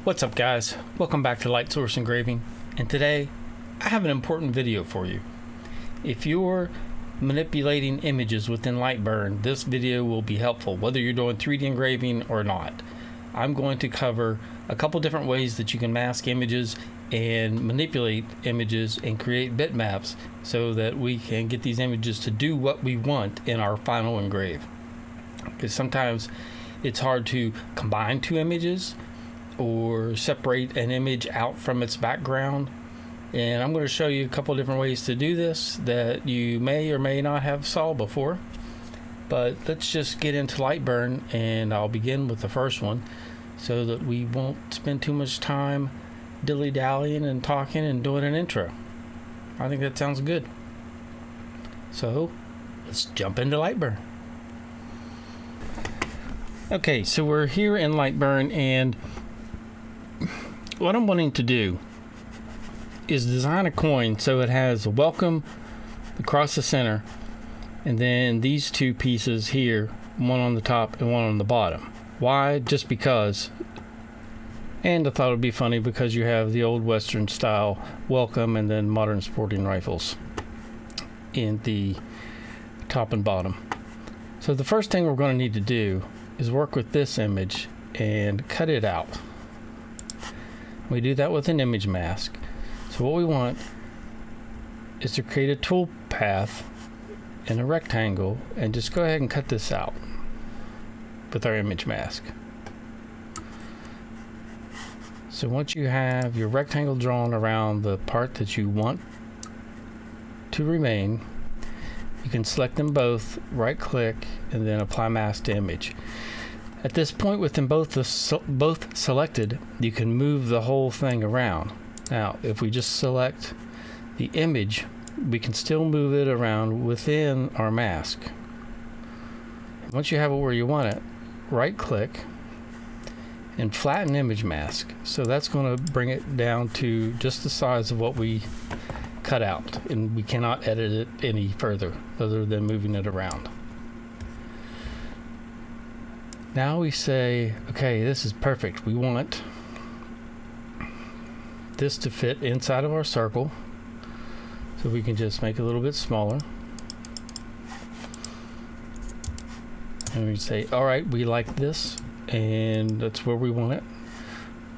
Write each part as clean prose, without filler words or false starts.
What's up guys, welcome back to Light Source Engraving, and today I have an important video for you. If you're manipulating images within LightBurn, this video will be helpful whether you're doing 3D engraving or not. I'm going to cover a couple different ways that you can mask images and manipulate images and create bitmaps so that we can get these images to do what we want in our final engrave. Because sometimes it's hard to combine two images or separate an image out from its background, and I'm going to show you a couple different ways to do this that you may or may not have saw before. But let's just get into LightBurn, and I'll begin with the first one so that we won't spend too much time dilly-dallying and talking and doing an intro. I think that sounds good. So let's jump into LightBurn. Okay, so we're here in LightBurn, and what I'm wanting to do is design a coin so it has a welcome across the center, and then these two pieces here, one on the top and one on the bottom. Why? Just because. And I thought it would be funny because you have the old Western style welcome and then modern sporting rifles in the top and bottom. So the first thing we're going to need to do is work with this image and cut it out. We do that with an image mask. So what we want is to create a tool path in a rectangle and just go ahead and cut this out with our image mask. So once you have your rectangle drawn around the part that you want to remain, you can select them both, right click, and then apply mask to image. At this point, with them both selected, you can move the whole thing around. Now, if we just select the image, we can still move it around within our mask. Once you have it where you want it, right click and flatten image mask. So that's going to bring it down to just the size of what we cut out, and we cannot edit it any further other than moving it around. Now we say, okay, this is perfect. We want this to fit inside of our circle, so we can just make it a little bit smaller. And we say, all right, we like this, and that's where we want it.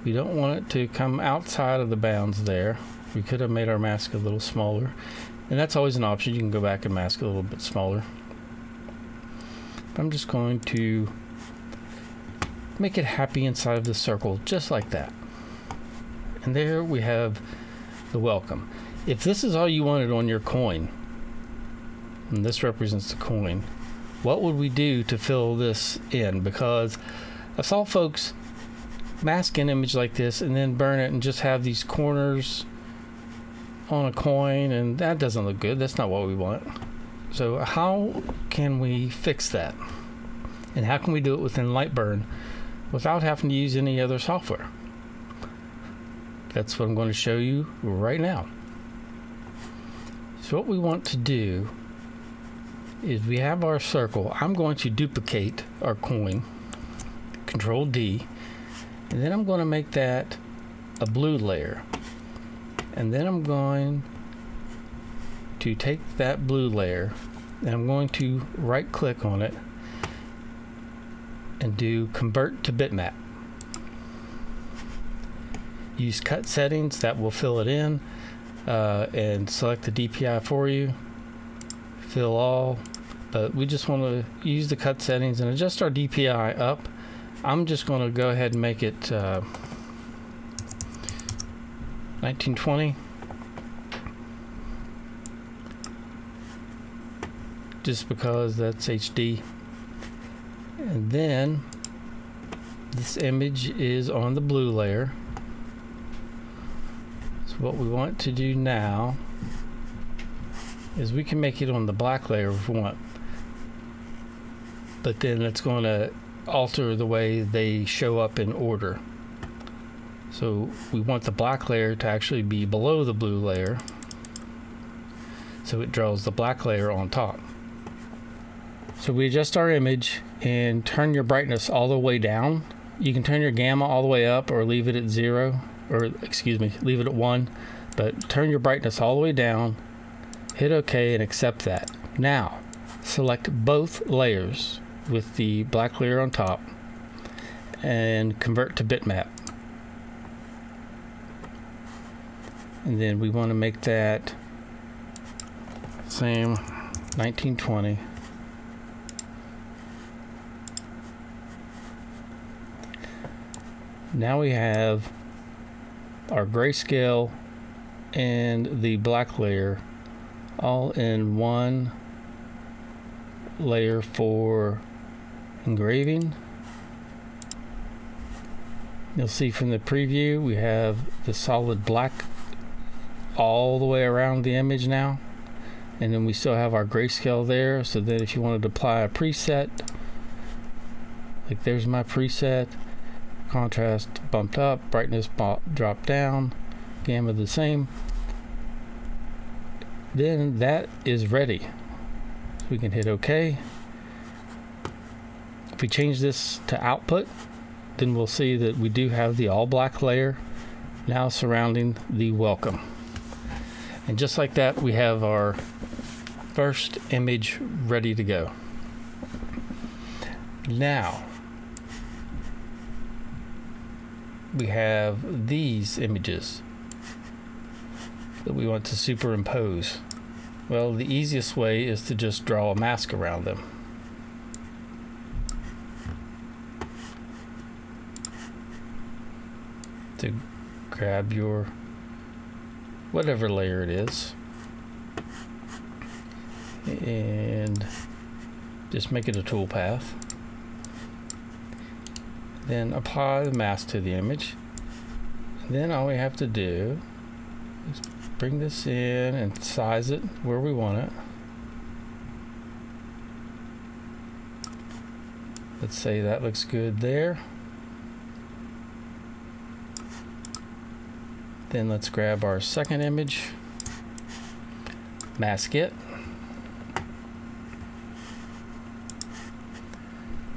We don't want it to come outside of the bounds there. We could have made our mask a little smaller, and that's always an option. You can go back and mask it a little bit smaller. I'm just going to make it happy inside of the circle, just like that. And there we have the welcome. If this is all you wanted on your coin, and this represents the coin, what would we do to fill this in? Because I saw folks mask an image like this and then burn it and just have these corners on a coin, and that doesn't look good. That's not what we want. So how can we fix that? And how can we do it within LightBurn without having to use any other software? That's what I'm going to show you right now. So what we want to do is we have our circle. I'm going to duplicate our coin, Control D, and then I'm going to make that a blue layer. And then I'm going to take that blue layer and I'm going to right click on it and do convert to bitmap. Use cut settings, that will fill it in, and select the DPI for you, fill all, but we just want to use the cut settings and adjust our DPI up. I'm just going to go ahead and make it 1920, just because that's HD. And then this image is on the blue layer. So what we want to do now is we can make it on the black layer if we want, but then it's going to alter the way they show up in order. So we want the black layer to actually be below the blue layer, so it draws the black layer on top. So we adjust our image and turn your brightness all the way down You can turn your gamma all the way up or leave it at 0, or excuse me, leave it at 1, but turn your brightness all the way down, hit OK and accept that. Now, select both layers with the black layer on top and convert to bitmap. And then we want to make that same 1920. Now we have our grayscale and the black layer all in one layer for engraving. You'll see from the preview we have the solid black all the way around the image now, and then we still have our grayscale there, so that if you wanted to apply a preset, like there's my preset, contrast bumped up, brightness dropped down, gamma the same, then that is ready. So we can hit OK. If we change this to output, then we'll see that we do have the all black layer now surrounding the welcome. And just like that, we have our first image ready to go. Now, we have these images that we want to superimpose. Well, the easiest way is to just draw a mask around them. To grab your whatever layer it is and just make it a toolpath. Then apply the mask to the image. And then all we have to do is bring this in and size it where we want it. Let's say that looks good there. Then let's grab our second image, mask it.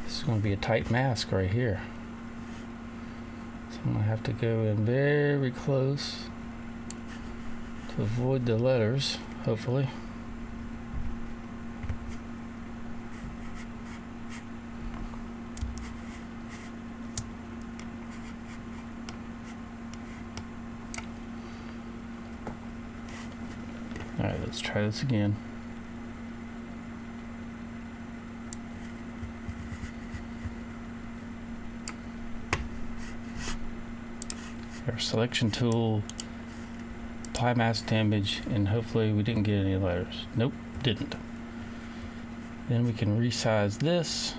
This is going to be a tight mask right here. So I'm going to have to go in very close to avoid the letters, hopefully. Alright, let's try this again. Our selection tool, apply mask to image, and hopefully we didn't get any letters. Nope, didn't. Then we can resize this.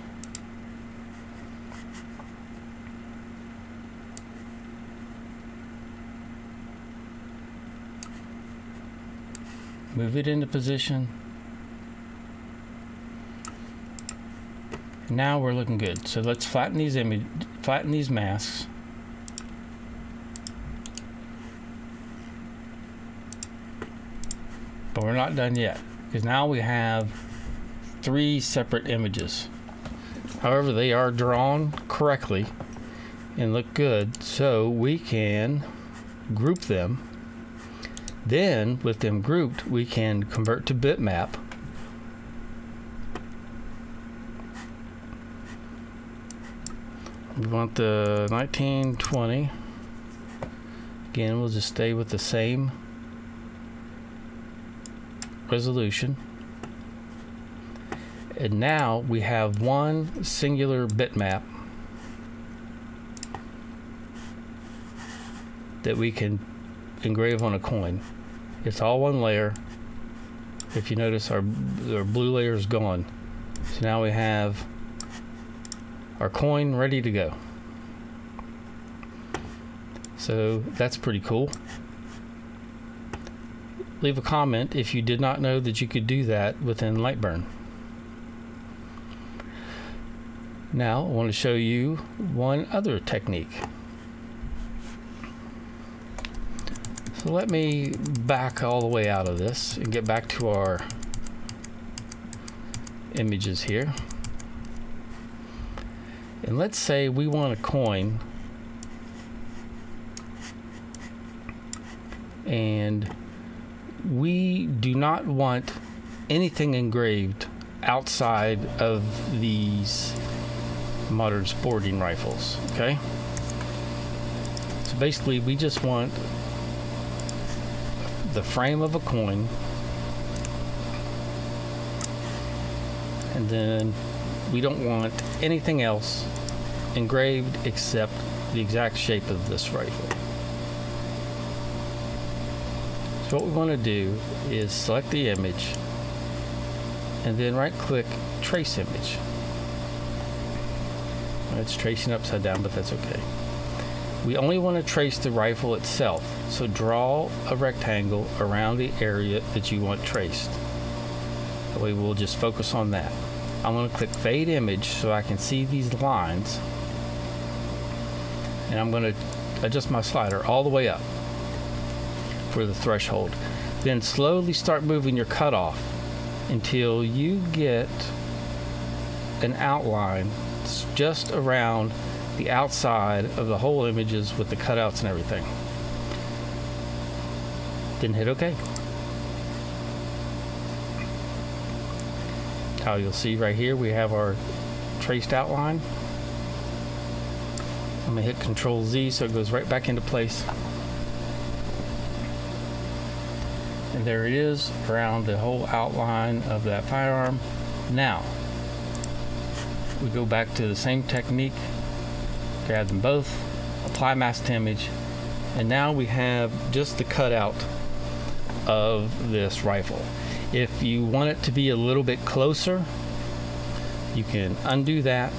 Move it into position. Now we're looking good. So let's flatten these masks. But we're not done yet, because now we have 3 separate images. However, they are drawn correctly and look good, so we can group them. Then, with them grouped, we can convert to bitmap. We want the 1920. Again, we'll just stay with the same resolution. And now we have one singular bitmap that we can engrave on a coin. It's all one layer. If you notice, our blue layer is gone. So now we have our coin ready to go. So that's pretty cool. Leave a comment if you did not know that you could do that within LightBurn. Now I want to show you one other technique. So let me back all the way out of this and get back to our images here. And let's say we want a coin, and we do not want anything engraved outside of these modern sporting rifles. Okay, so basically we just want the frame of a coin, and then we don't want anything else engraved except the exact shape of this rifle. So what we want to do is select the image and then right click trace image. It's tracing upside down, but that's okay. We only want to trace the rifle itself, so draw a rectangle around the area that you want traced. That way we'll just focus on that. I'm going to click fade image so I can see these lines, and I'm going to adjust my slider all the way up for the threshold. Then slowly start moving your cutoff until you get an outline just around the outside of the whole images with the cutouts and everything. Then hit OK. Now you'll see right here we have our traced outline. I'm going to hit Control Z so it goes right back into place. And there it is around the whole outline of that firearm. Now we go back to the same technique, grab them both, apply mask to image, and now we have just the cutout of this rifle. If you want it to be a little bit closer, you can undo that.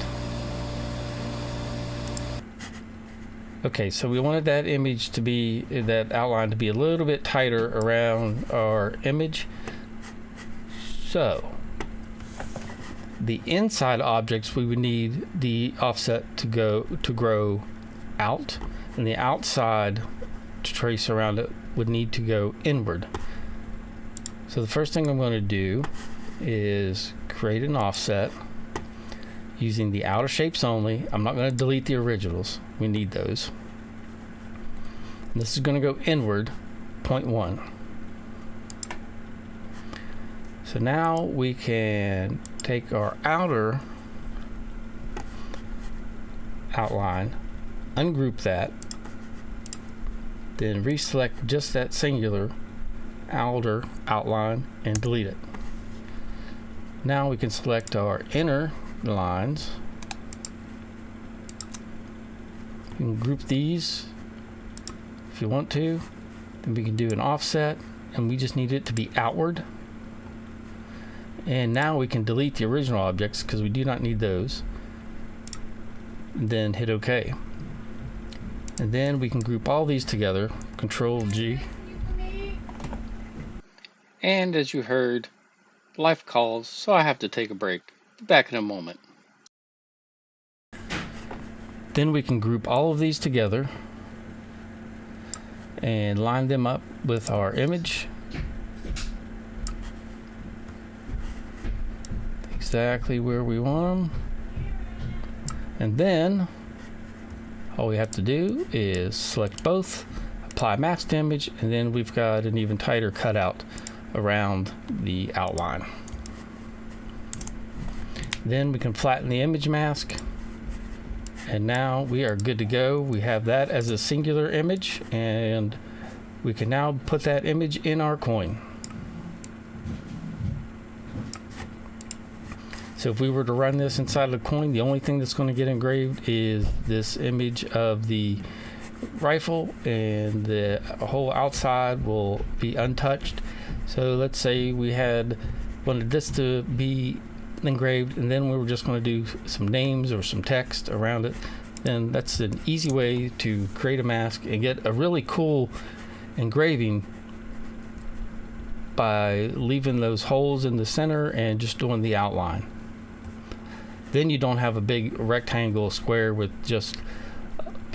Okay, so we wanted that image to be, that outline to be a little bit tighter around our image. So the inside objects, we would need the offset to grow out, and the outside to trace around it would need to go inward. So the first thing I'm going to do is create an offset using the outer shapes only. I'm not going to delete the originals. We need those. And this is going to go inward, 0.1. So now we can take our outer outline, ungroup that, then reselect just that singular outer outline and delete it. Now we can select our inner lines. You can group these if you want to. Then we can do an offset, and we just need it to be outward. And now we can delete the original objects because we do not need those. And then hit OK. And then we can group all these together, Control G. And as you heard, life calls, so I have to take a break. Be back in a moment. Then we can group all of these together and line them up with our image. Exactly where we want them. And then all we have to do is select both, apply mask to image, and then we've got an even tighter cutout around the outline. Then we can flatten the image mask, and now we are good to go. We have that as a singular image, and we can now put that image in our coin. So if we were to run this inside of the coin, the only thing that's going to get engraved is this image of the rifle, and the whole outside will be untouched. So let's say we wanted this to be engraved, and then we were just going to do some names or some text around it. Then that's an easy way to create a mask and get a really cool engraving by leaving those holes in the center and just doing the outline. Then you don't have a big rectangle square with just,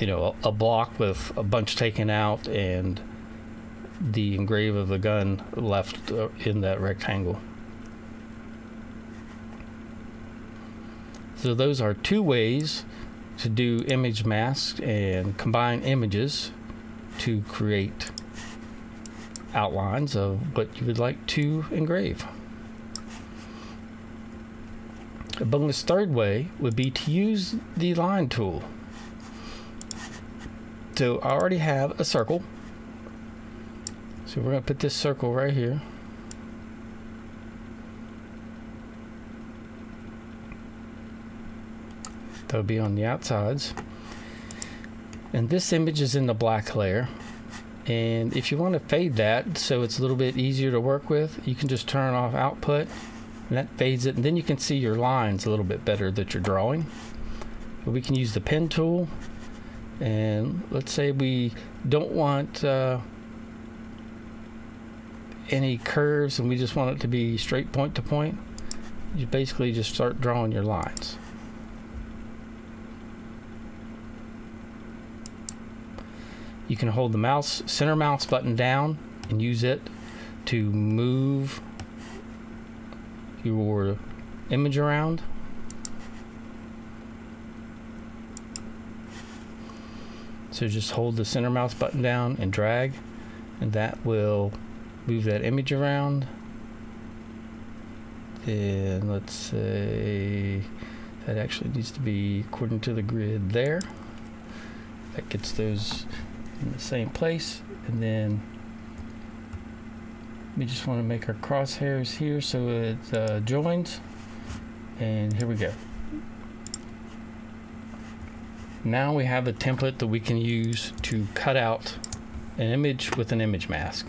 a block with a bunch taken out and the engrave of the gun left in that rectangle. So those are two ways to do image masks and combine images to create outlines of what you would like to engrave. A bonus third way would be to use the line tool. So I already have a circle. So we're going to put this circle right here. That'll be on the outsides. And this image is in the black layer. And if you want to fade that so it's a little bit easier to work with, you can just turn off output and that fades it, and then you can see your lines a little bit better that you're drawing. But we can use the pen tool, and let's say we don't want any curves and we just want it to be straight point to point. You basically just start drawing your lines. You can hold the center mouse button down and use it to move your image around. So just hold the center mouse button down and drag, and that will move that image around. Then let's say that actually needs to be according to the grid there. That gets those in the same place, and then we just want to make our crosshairs here so it joins, and here we go. Now we have a template that we can use to cut out an image with an image mask.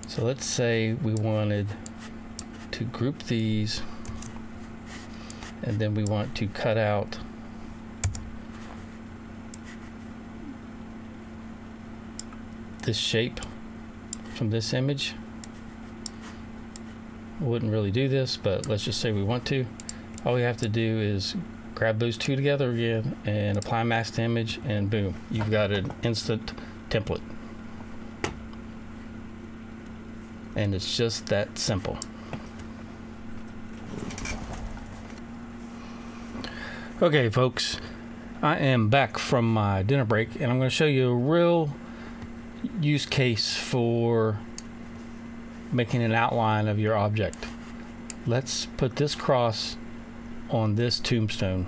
So let's say we wanted to group these, and then we want to cut out this shape from this image. I wouldn't really do this, but let's just say we want to. All we have to do is grab those two together again and apply mask to image, and boom, you've got an instant template. And it's just that simple. Okay folks, I am back from my dinner break, and I'm going to show you a real use case for making an outline of your object. Let's put this cross on this tombstone.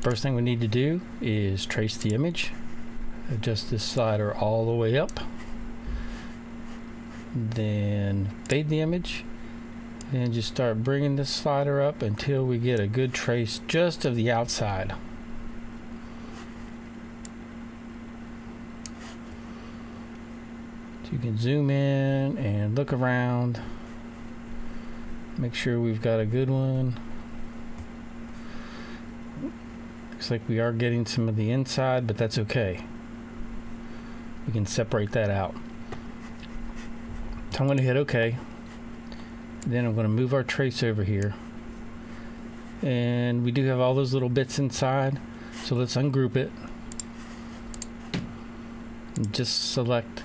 First thing we need to do is trace the image. Adjust this slider all the way up. Then fade the image. And just start bringing this slider up until we get a good trace just of the outside. So you can zoom in and look around. Make sure we've got a good one. Looks like we are getting some of the inside, but that's okay. We can separate that out. So I'm going to hit OK. Then I'm going to move our trace over here, and we do have all those little bits inside, so let's ungroup it and just select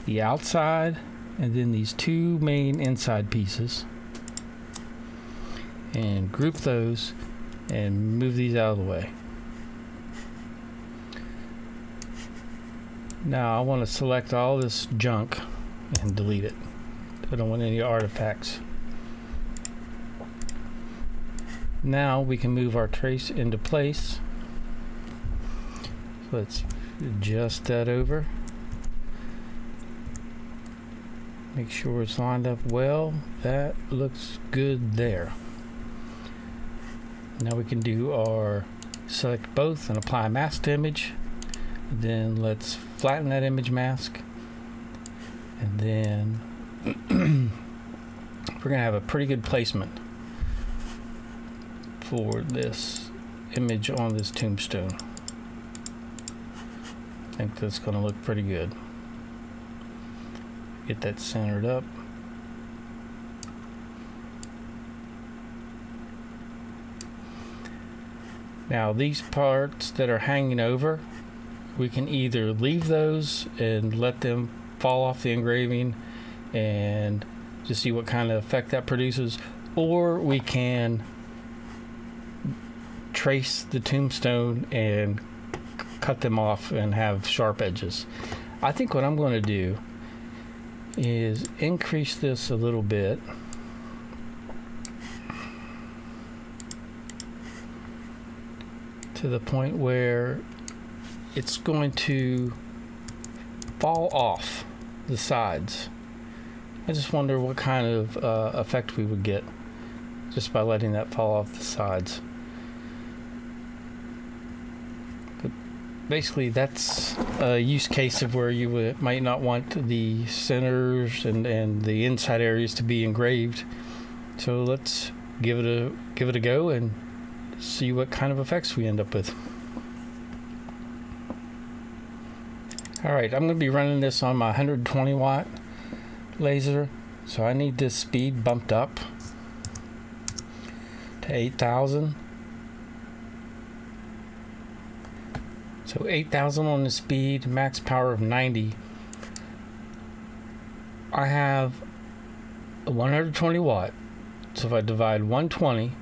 the outside and then these two main inside pieces and group those and move these out of the way. Now I want to select all this junk and delete it. I don't want any artifacts. Now we can move our trace into place. So let's adjust that over. Make sure it's lined up well. That looks good there. Now we can do our select both and apply mask to image. Then let's flatten that image mask. And then we're going to have a pretty good placement for this image on this tombstone. I think that's going to look pretty good. Get that centered up. Now these parts that are hanging over we can either leave those and let them fall off the engraving and just see what kind of effect that produces, or we can trace the tombstone and cut them off and have sharp edges. I think what I'm going to do is increase this a little bit to the point where it's going to fall off the sides. I just wonder what kind of effect we would get just by letting that fall off the sides. But basically that's a use case of where you might not want the centers and the inside areas to be engraved. So let's give it a go and see what kind of effects we end up with. Alright, I'm going to be running this on my 120 watt laser, so I need this speed bumped up to 8,000. So 8,000 on the speed, max power of 90. I have a 120 watt, so if I divide 120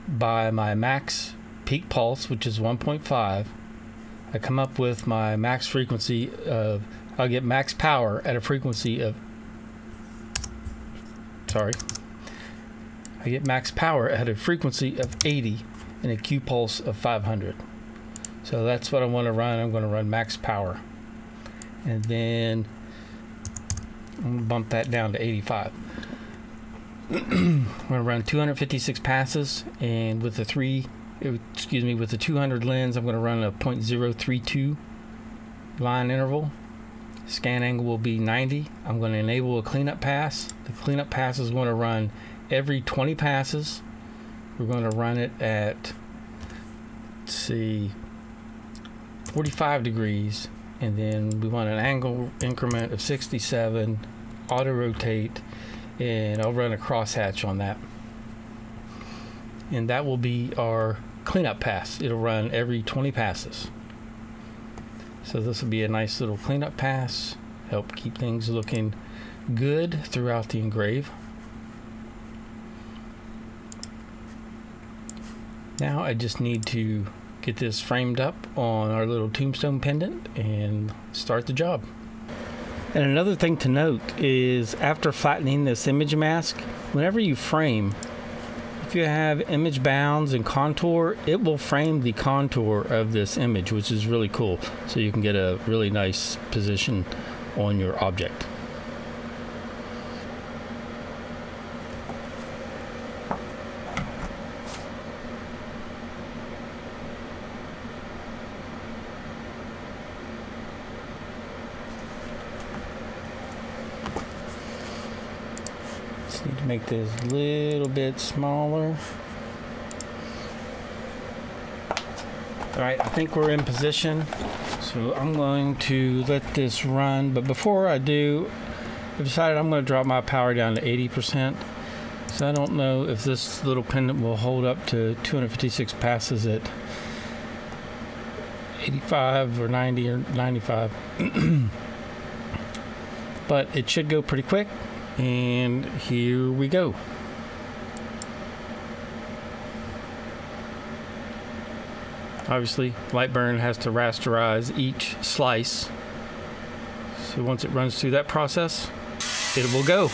by my max peak pulse, which is 1.5, I come up with my max frequency of, I'll get max power at a frequency of, I get max power at a frequency of 80 and a Q pulse of 500. So that's what I want to run. I'm going to run max power. And then I'm going to bump that down to 85. I'm going to run 256 passes, and with the with the 200 lens, I'm going to run a 0.032 line interval. Scan angle will be 90. I'm going to enable a cleanup pass. The cleanup pass is going to run every 20 passes. We're going to run it at, let's see, 45 degrees, and then we want an angle increment of 67, auto rotate, and I'll run a crosshatch on that. And that will be our cleanup pass. It'll run every 20 passes. So this will be a nice little cleanup pass, help keep things looking good throughout the engrave. Now I just need to get this framed up on our little tombstone pendant and start the job. And another thing to note is, after flattening this image mask, whenever you frame, if you have image bounds and contour, it will frame the contour of this image, which is really cool. So you can get a really nice position on your object. Need to make this a little bit smaller. Alright, I think we're in position, so I'm going to let this run, but before I do, I've decided I'm going to drop my power down to 80%. So I don't know if this little pendant will hold up to 256 passes at 85 or 90 or 95. But it should go pretty quick. And here we go. Obviously, LightBurn has to rasterize each slice. So once it runs through that process, it will go.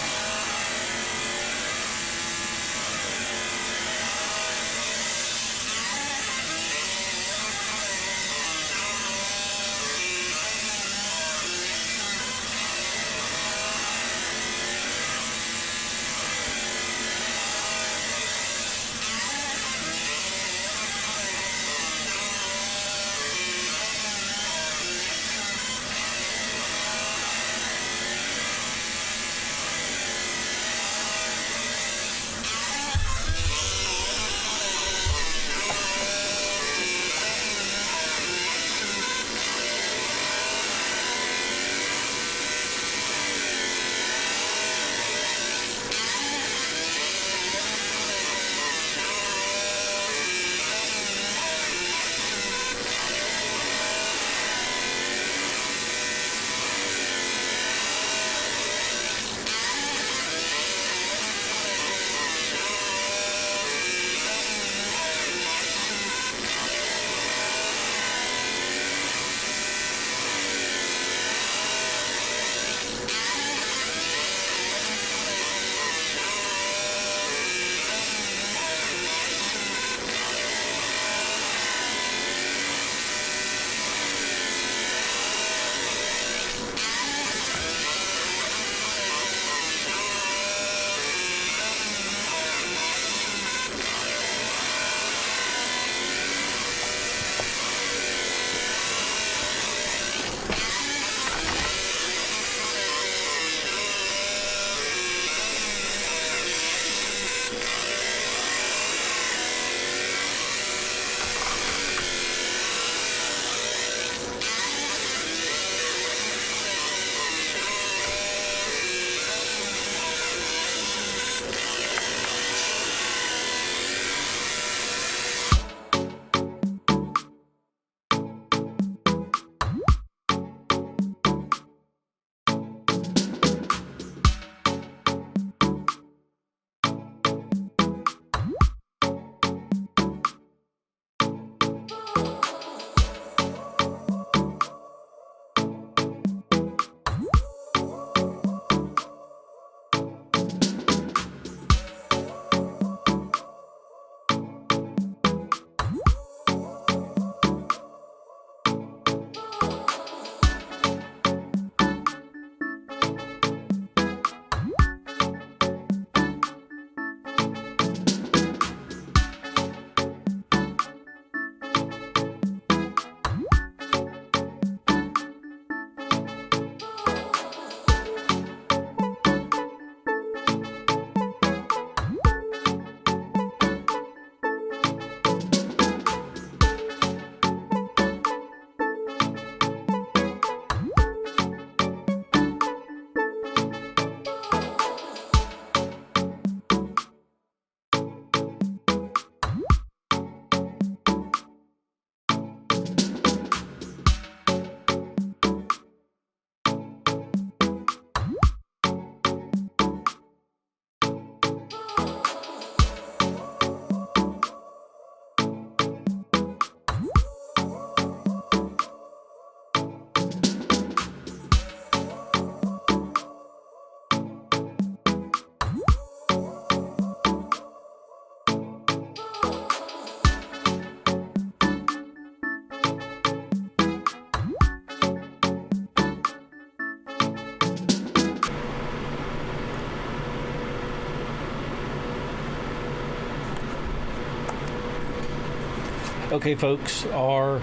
Okay folks, our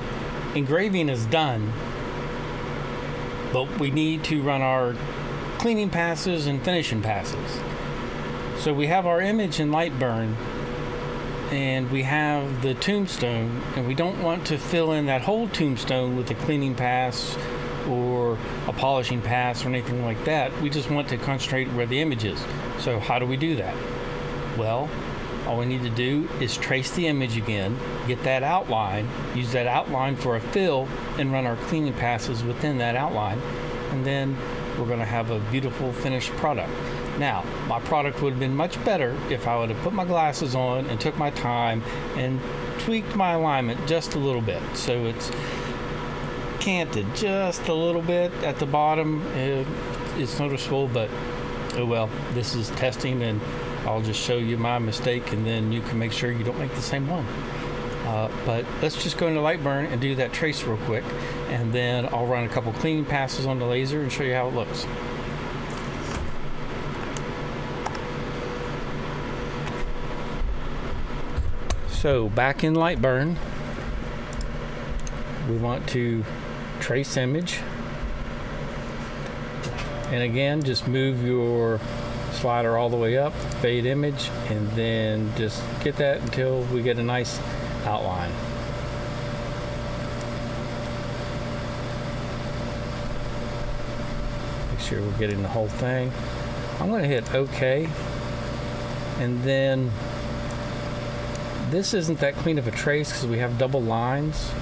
engraving is done, but we need to run our cleaning passes and finishing passes. So we have our image in LightBurn, and we have the tombstone, and we don't want to fill in that whole tombstone with a cleaning pass or a polishing pass or anything like that. We just want to concentrate where the image is. So how do we do that? Well, all we need to do is trace the image again, get that outline, use that outline for a fill, and run our cleaning passes within that outline, and then we're going to have a beautiful finished product. Now, my product would have been much better if I would have put my glasses on and took my time and tweaked my alignment just a little bit. So it's canted just a little bit at the bottom. It's noticeable, but oh well, this is testing, and I'll just show you my mistake, and then you can make sure you don't make the same one. But let's just go into LightBurn and do that trace real quick, and then I'll run a couple cleaning passes on the laser and show you how it looks. So back in LightBurn, we want to trace image, and again just move your slider all the way up, fade image, and then just get that until we get a nice outline. Make sure we're getting the whole thing. I'm going to hit OK, and then this isn't that clean of a trace because we have double lines,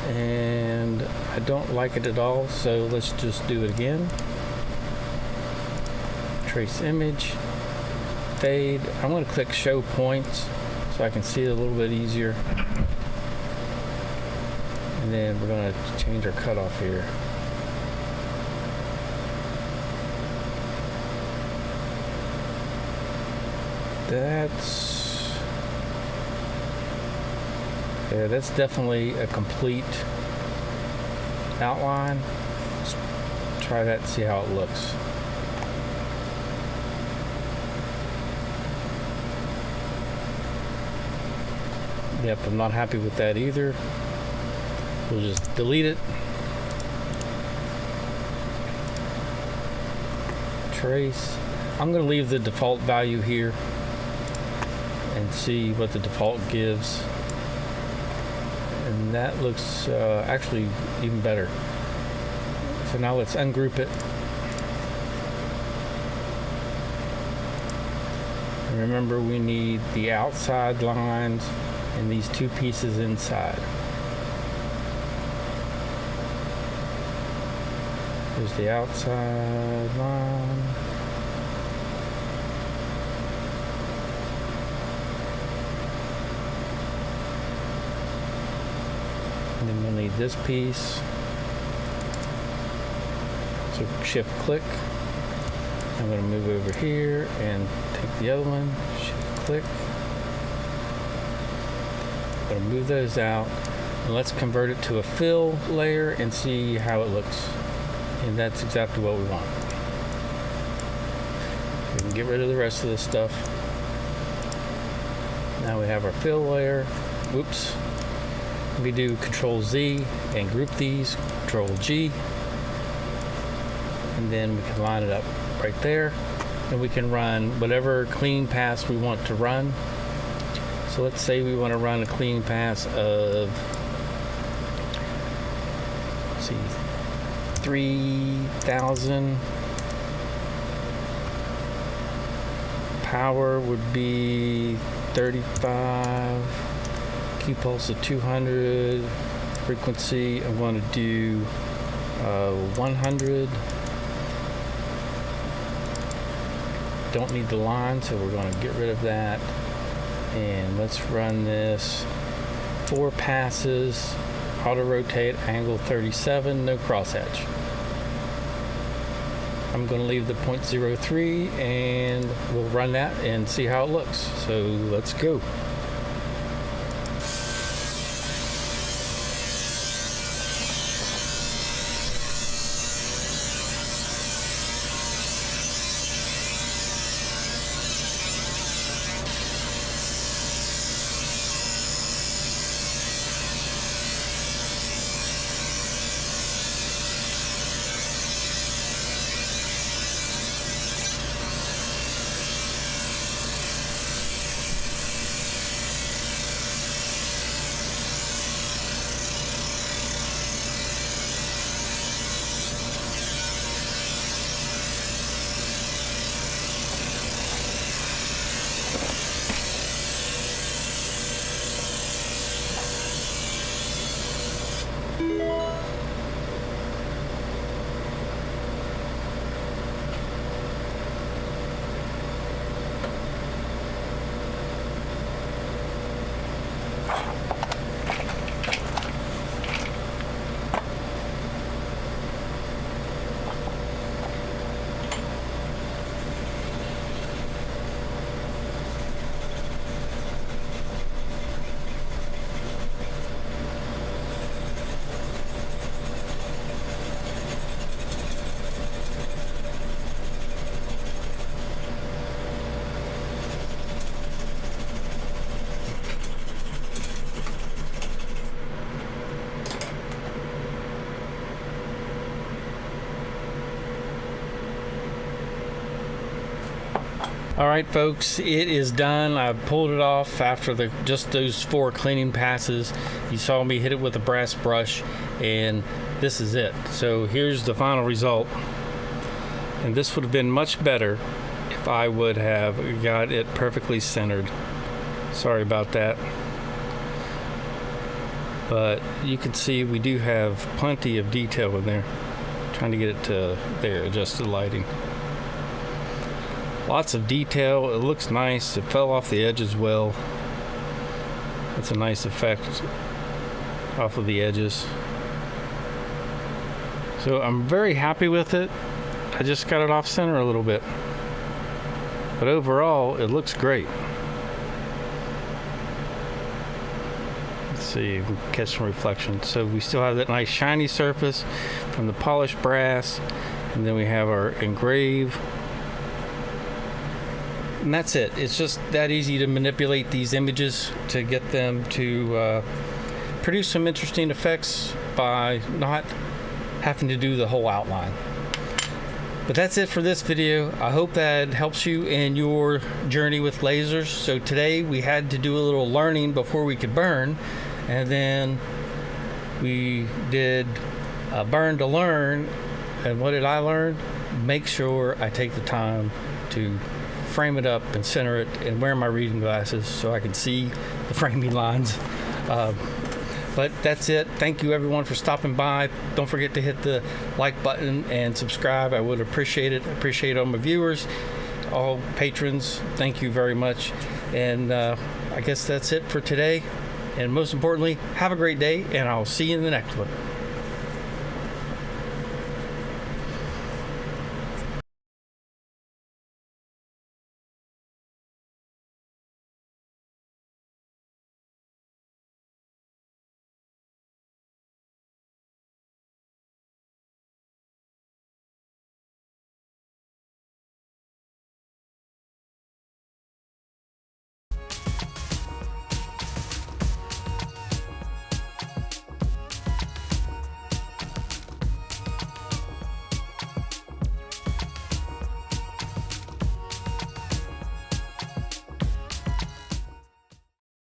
and I don't like it at all, so let's just do it again. Trace image, fade. I'm going to click show points so I can see it a little bit easier, and then we're going to change our cutoff here. That's definitely a complete outline. Let's try that and see how it looks. Yep, I'm not happy with that either. We'll just delete it. Trace. I'm going to leave the default value here and see what the default gives. And that looks actually even better. So now let's ungroup it. And remember, we need the outside lines and these two pieces inside. There's the outside line. And then we'll need this piece. So shift click. I'm going to move over here and take the other one. Shift click. I'm going to move those out. And let's convert it to a fill layer and see how it looks. And that's exactly what we want. We can get rid of the rest of this stuff. Now we have our fill layer. Whoops. We do Control Z and group these, Control G, and then we can line it up right there, and we can run whatever clean pass we want to run. So let's say we want to run a clean pass of, let's see, 3,000. Power would be 35. Key pulse of 200. Frequency, I want to do 100. Don't need the line, so we're going to get rid of that. And let's run this 4 passes, auto rotate, angle 37, no crosshatch. I'm going to leave the 0.03, and we'll run that and see how it looks. So let's go. All right, folks, it is done. I pulled it off after just those 4 cleaning passes. You saw me hit it with a brass brush, and this is it. So here's the final result. And this would have been much better if I would have got it perfectly centered. Sorry about that. But you can see we do have plenty of detail in there. Trying to get it to there, adjust the lighting. Lots of detail. It looks nice. It fell off the edges well. It's a nice effect off of the edges. So I'm very happy with it. I just got it off center a little bit. But overall, it looks great. Let's see if we can catch some reflection. So we still have that nice shiny surface from the polished brass. And then we have our engrave. And that's it. It's just that easy to manipulate these images to get them to produce some interesting effects by not having to do the whole outline. But that's it for this video. I hope that helps you in your journey with lasers. So today we had to do a little learning before we could burn, and then we did burn to learn. And what did I learn? Make sure I take the time to frame it up and center it and wear my reading glasses so I can see the framing lines. But that's it. Thank you everyone for stopping by. Don't forget to hit the like button and subscribe. I would appreciate it. I appreciate all my viewers, all patrons. Thank you very much. And I guess that's it for today. And most importantly, have a great day, and I'll see you in the next one.